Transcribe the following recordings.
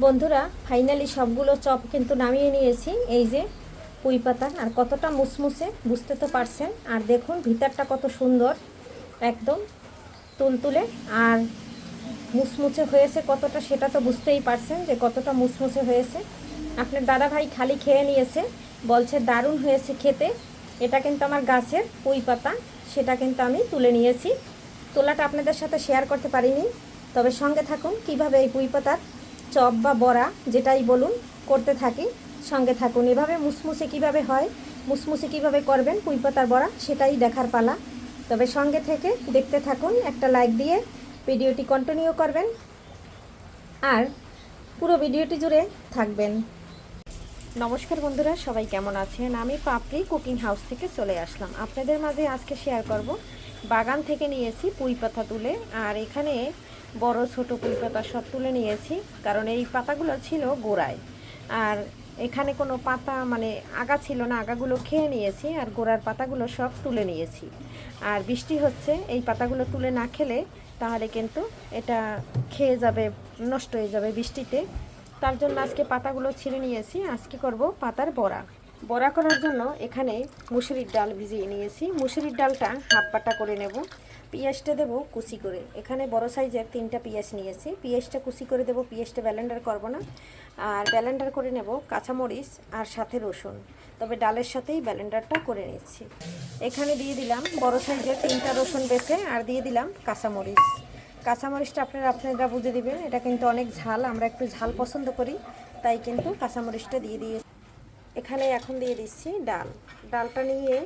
বন্ধুরা ফাইনালি সবগুলো চপ কিন্তু নামিয়ে নিয়েছি। এই যে পুঁই পাতা, আর কতটা মুসমুসে বুঝতে তো পারছেন। আর দেখুন ভিতরটা কত সুন্দর, একদম তুলতুলে আর মুসমুসে হয়েছে কতটা, সেটা তো বুঝতেই পারছেন যে কতটা মুসমুসে হয়েছে। আপনার দাদা ভাই খালি খেয়ে নিয়েছে, বলছে দারুণ হয়েছে খেতে। এটা কিন্তু আমার গাছের পুঁই পাতা, সেটা কিন্তু আমি তুলে নিয়েছি। তোলাটা আপনাদের সাথে শেয়ার করতে পারিনি, তবে সঙ্গে থাকুন কিভাবে এই পুঁই পাতার চপ বা বড়া যেটাই বলুন করতে থাকি। সঙ্গে থাকুন, এভাবে মুসমুসে কিভাবে হয়, মুসমুসে কিভাবে করবেন পুঁই পাতার বড়া, সেটাই দেখার পালা। তবে সঙ্গে থেকে দেখতে থাকুন, একটা লাইক দিয়ে ভিডিওটি কন্টিনিউ করবেন আর পুরো ভিডিওটি জুড়ে থাকবেন। নমস্কার বন্ধুরা, সবাই কেমন আছেন? আমি পাপড়ি কুকিং হাউস থেকে চলে আসলাম আপনাদের মাঝে। আজকে শেয়ার করব বাগান থেকে নিয়েছি পুঁই পাতা তুলে, আর এখানে বড় ছোট পুঁই পাতা সব তুলে নিয়েছি, কারণ এই পাতাগুলো ছিল গোড়ায়। আর এখানে কোনো পাতা মানে আগা ছিল না, আগাগুলো খেয়ে নিয়েছি, আর গোড়ার পাতাগুলো সব তুলে নিয়েছি। আর বৃষ্টি হচ্ছে, এই পাতাগুলো তুলে না খেলে তাহলে কিন্তু এটা খেয়ে যাবে, নষ্ট হয়ে যাবে বৃষ্টিতে। তার জন্য আজকে পাতাগুলো ছিঁড়ে নিয়েছি। আজকে করব পাতার বড়া। বড়া করার জন্য এখানে মুসুরির ডাল ভিজিয়ে নিয়েছি। মুসুরির ডালটা হাফ বাটা করে নেব। পেঁয়াজটা দেবো কুচি করে, এখানে বড় সাইজের 3টা পেঁয়াজ নিয়েছি। পেঁয়াজটা কুচি করে দেবো, পেঁয়াজটা ব্লেন্ডার করব না। আর ব্লেন্ডার করে নেব কাঁচামরিচ আর সাথে রসুন, তবে ডালের সাথেই ব্লেন্ডারটা করে নিচ্ছি। এখানে দিয়ে দিলাম বড় সাইজের 3টা রসুন বেছে, আর দিয়ে দিলাম কাঁচামরিচ। কাঁচামরিচটা আপনারা বুঝে দিবেন, এটা কিন্তু অনেক ঝাল, আমরা একটু ঝাল পছন্দ করি, তাই কিন্তু কাঁচামরিচটা দিয়ে দিয়েছি। এখানে এখন দিয়ে দিচ্ছি ডালটা নিয়ে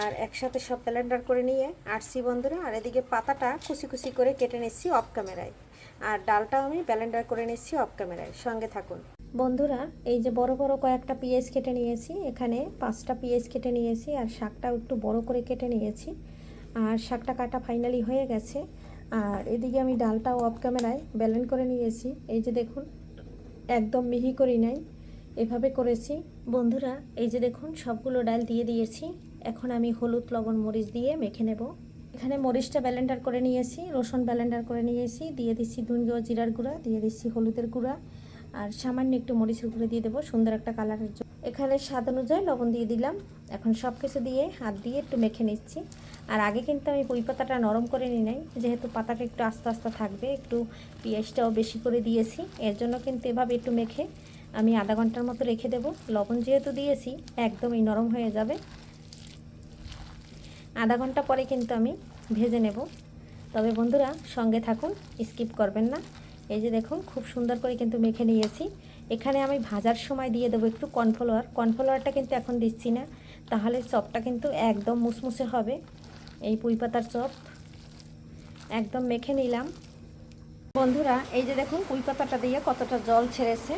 আর একসাথে সব ব্লেন্ডার করে নিয়ে আসছি বন্ধুরা। আর এদিকে পাতাটা কুচি কুচি করে কেটে নিচ্ছি অফ ক্যামেরায়, আর ডালটাও আমি ব্লেন্ডার করে নিচ্ছি অফ ক্যামেরায়। সঙ্গে থাকুন বন্ধুরা। এই যে বড় বড় কয়েকটা পেঁয়াজ কেটে নিয়েছি, এখানে 5টা পেঁয়াজ কেটে নিয়েছি, আর শাকটাও একটু বড় করে কেটে নিয়েছি। আর শাকটা কাটা ফাইনালি হয়ে গেছে। আর এদিকে আমি ডালটাও অফ ক্যামেরায় ব্লেন্ড করে নিয়েছি। এই যে দেখুন, একদম মিহি করি নাই, এভাবে করেছি বন্ধুরা। এই যে দেখুন সবগুলো ডাল দিয়ে দিয়েছি। এখন আমি হলুদ লবণ মরিচ দিয়ে মেখে নেব। এখানে মরিচটা ব্লেন্ডার করে নিয়েছি, রসুন ব্লেন্ডার করে নিয়েছি, দিয়ে দিচ্ছি ধনে ও জিরার গুঁড়া, দিয়ে দিচ্ছি হলুদের গুঁড়া, আর সামান্য একটু মরিচের গুঁড়ো দিয়ে দেবো সুন্দর একটা কালারের জন্য। এখানে স্বাদ অনুযায়ী লবণ দিয়ে দিলাম। এখন সব কিছু দিয়ে হাত দিয়ে একটু মেখে নিচ্ছি। আর আগে কিন্তু আমি পুঁই পাতাটা নরম করে নিই নাই, যেহেতু পাতাটা একটু আস্তে আস্তে থাকবে, একটু পেঁয়াজটাও বেশি করে দিয়েছি, এর জন্য কিন্তু এভাবে একটু মেখে আমি আধা ঘন্টার মতো রেখে দেব। লবণ যেহেতু দিয়েছি একদমই নরম হয়ে যাবে। আধা ঘন্টা পরে কিন্তু আমি ভেজে নেব। তবে বন্ধুরা সঙ্গে থাকুন, স্কিপ করবেন না। এই যে দেখুন খুব সুন্দর করে কিন্তু মেখে নিয়েছি। এখানে আমি ভাজার সময় দিয়ে দেবো একটু কর্নফ্লাওয়ার। কর্নফ্লাওয়ারটা কিন্তু এখন দিচ্ছি না, তাহলে চপটা কিন্তু একদম মুসমুসে হবে। এই পুঁই পাতার চপ একদম মেখে নিলাম বন্ধুরা। এই যে দেখুন পুঁই পাতাটা দিয়ে কতটা জল ছেড়েছে।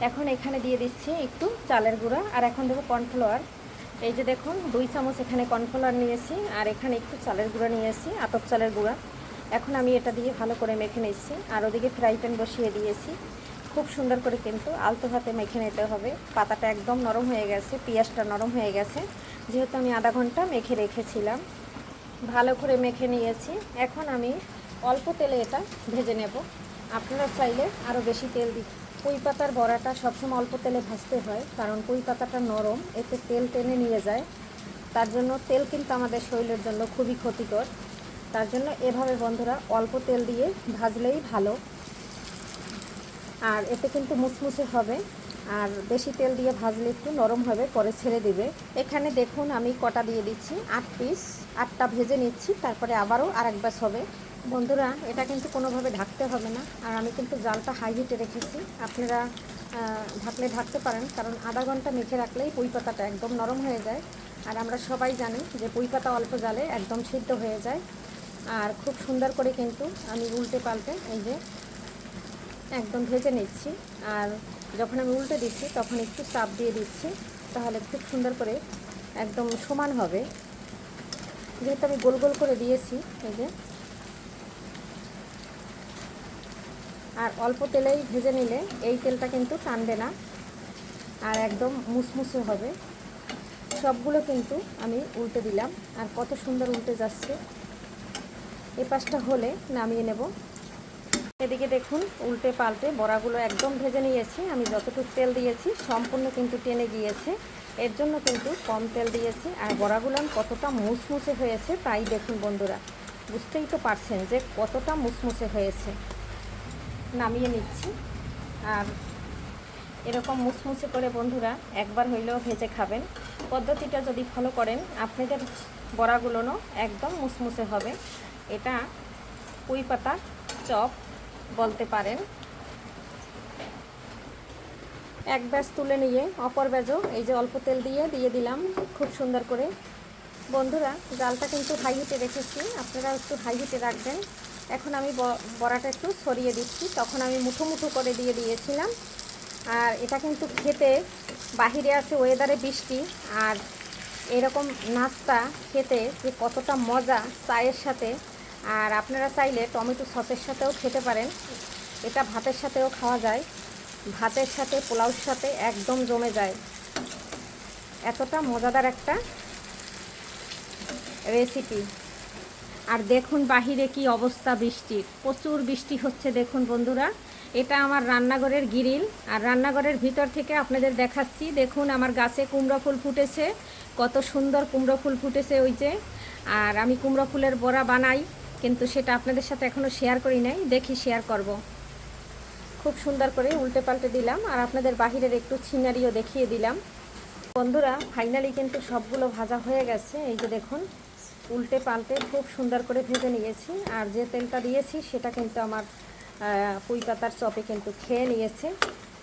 এখন এখানে দিয়ে দিচ্ছি একটু চালের গুঁড়া, আর এখন দেবো কর্নফ্লাওয়ার। এই যে দেখুন 2 চামচ এখানে কর্নফ্লাওয়ার নিয়েছি, আর এখানে একটু চালের গুঁড়া নিয়েছি, আতপ চালের গুঁড়া। এখন আমি এটা দিয়ে ভালো করে মেখে নিচ্ছি। আর ওদিকে ফ্রাই প্যান বসিয়ে দিয়েছি। খুব সুন্দর করে কিন্তু আলতো হাতে মেখে নিতে হবে। পাতাটা একদম নরম হয়ে গেছে, পেঁয়াজটা নরম হয়ে গেছে, যেহেতু আমি আধা ঘন্টা মেখে রেখেছিলাম। ভালো করে মেখে নিয়েছি। এখন আমি অল্প তেলে এটা ভেজে নেব। আপনারা চাইলে আরও বেশি তেল দিন। পুঁই পাতার বড়াটা সবসময় অল্প তেলে ভাজতে হয়, কারণ পুঁই পাতাটা নরম, এতে তেল টেনে নিয়ে যায়। তার জন্য তেল কিন্তু আমাদের শরীরের জন্য খুবই ক্ষতিকর। তার জন্য এভাবে বন্ধুরা অল্প তেল দিয়ে ভাজলেই ভালো, আর এতে কিন্তু মুচমুচে হবে। আর বেশি তেল দিয়ে ভাজলে একটু নরম হবে, পরে ছেড়ে দিবে। এখানে দেখুন আমি কটা দিয়ে দিচ্ছি, 8 পিস। 8টা ভেজে নিচ্ছি, তারপরে আবারও আরেক ব্যাচ হবে বন্ধুরা। এটা কিন্তু কোনোভাবে ঢাকতে হবে না, আর আমি কিন্তু জালটা হাই হিটে রেখেছি। আপনারা ঢাকলে ঢাকতে পারেন, কারণ আধা ঘন্টা মেখে রাখলেই পুঁই পাতাটা একদম নরম হয়ে যায়। আর আমরা সবাই জানি যে পুঁই পাতা অল্প জালে একদম সিদ্ধ হয়ে যায়। আর খুব সুন্দর করে কিন্তু আমি উল্টে পাল্টে এই যে একদম ভেজে নিচ্ছি। আর যখন আমি উল্টে দিচ্ছি তখন একটু চাপ দিয়ে দিচ্ছি, তাহলে খুব সুন্দর করে একদম সমান হবে। যেহেতু আমি গোল গোল করে দিয়েছি এই যে। আর অল্প তেলেই ভেজে নিলে এই তেলটা কিন্তু টানবে না, আর একদম মুসমুসে হবে। সবগুলো কিন্তু আমি উল্টে দিলাম, আর কত সুন্দর উল্টে যাচ্ছে। এই পাশটা হলে নামিয়ে নেব। এদিকে দেখুন উল্টে পাল্টে বড়াগুলো একদম ভেজে নিয়েছি। আমি যতটুকু তেল দিয়েছি সম্পূর্ণ কিন্তু টেনে গিয়েছে, এর জন্য কিন্তু কম তেল দিয়েছি। আর বড়াগুলো কতটা মুসমুসে হয়েছে তাই দেখুন বন্ধুরা, বুঝতেই তো পারছেন যে কতটা মুসমুসে হয়েছে। নামিয়ে নিচ্ছি। আর এরকম মুসমুসে করে বন্ধুরা একবার হইলেও ভেজে খাবেন। পদ্ধতিটা যদি ফলো করেন আপনাদের বড়াগুলোও একদম মুসমুসে হবে। এটা পুঁই পাতা চপ বলতে পারেন। এক ব্যাচ তুলে নিয়ে অপর ব্যাচও এই যে অল্প তেল দিয়ে দিলাম খুব সুন্দর করে। বন্ধুরা জালটা কিন্তু হাই হিটে রেখেছি, আপনারা একটু হাই হিটে রাখবেন। এখন আমি বড়াটা একটু ছড়িয়ে দিচ্ছি, তখন আমি মুঠো মুঠো করে দিয়ে দিয়েছিলাম। আর এটা কিন্তু খেতে, বাহিরে আছে ওয়েদারে বৃষ্টি, আর এরকম নাস্তা খেতে যে কতটা মজা চায়ের সাথে। আর আপনারা চাইলে টমেটো সসের সাথেও খেতে পারেন, এটা ভাতের সাথেও খাওয়া যায়, ভাতের সাথে পোলাওর সাথে একদম জমে যায়। এতটা মজাদার একটা রেসিপি। আর দেখুন বাহিরে কি অবস্থা, বৃষ্টির প্রচুর বৃষ্টি হচ্ছে দেখুন বন্ধুরা। এটা আমার রান্নাঘরের গ্রিল, আর রান্নাঘরের ভিতর থেকে আপনাদের দেখাচ্ছি। দেখুন আমার গাছে কুমড়ো ফুল ফুটেছে, কত সুন্দর কুমড়ো ফুল ফুটেছে ওই যে। আর আমি কুমড়ো ফুলের বড়া বানাই, কিন্তু সেটা আপনাদের সাথে এখনও শেয়ার করি নাই, দেখি শেয়ার করব। খুব সুন্দর করে উল্টে পাল্টে দিলাম, আর আপনাদের বাহিরের একটু ছিনারিও দেখিয়ে দিলাম। বন্ধুরা ফাইনালি কিন্তু সবগুলো ভাজা হয়ে গেছে। এই যে দেখুন উল্টে পাল্টে খুব সুন্দর করে ভেজে নিয়েছি। আর যে তেলটা দিয়েছি সেটা কিন্তু আমার পুঁই পাতার চপে কিন্তু খেয়ে নিয়েছে।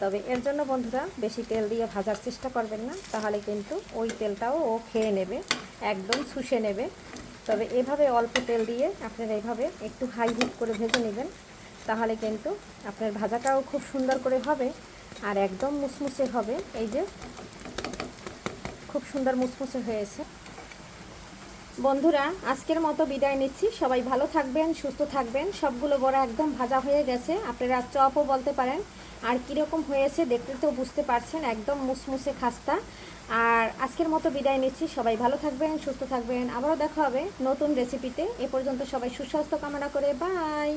তবে এর জন্য বন্ধুরা বেশি তেল দিয়ে ভাজার চেষ্টা করবেন না, তাহলে কিন্তু ওই তেলটাও ও খেয়ে নেবে, একদম শুষে নেবে। তবে এভাবে অল্প তেল দিয়ে আপনারা এভাবে একটু হাই হিট করে ভেজে নেবেন, তাহলে কিন্তু আপনার ভাজাটাও খুব সুন্দর করে হবে আর একদম মুসমুসে হবে। এই যে খুব সুন্দর মুসমুসে হয়েছে। বন্ধুরা আজকের মতো বিদায় নিচ্ছি, সবাই ভালো থাকবেন, সুস্থ থাকবেন। সবগুলো বড়া একদম ভাজা হয়ে গেছে, আপনারা চপও বলতে পারেন। আর কীরকম হয়েছে দেখতে তো বুঝতে পারছেন, একদম মুসমুসে খাস্তা। আর আজকের মতো বিদায় নিচ্ছি, সবাই ভালো থাকবেন, সুস্থ থাকবেন। আবারও দেখা হবে নতুন রেসিপিতে। এ পর্যন্ত সবাই সুস্বাস্থ্য কামনা করে বাই।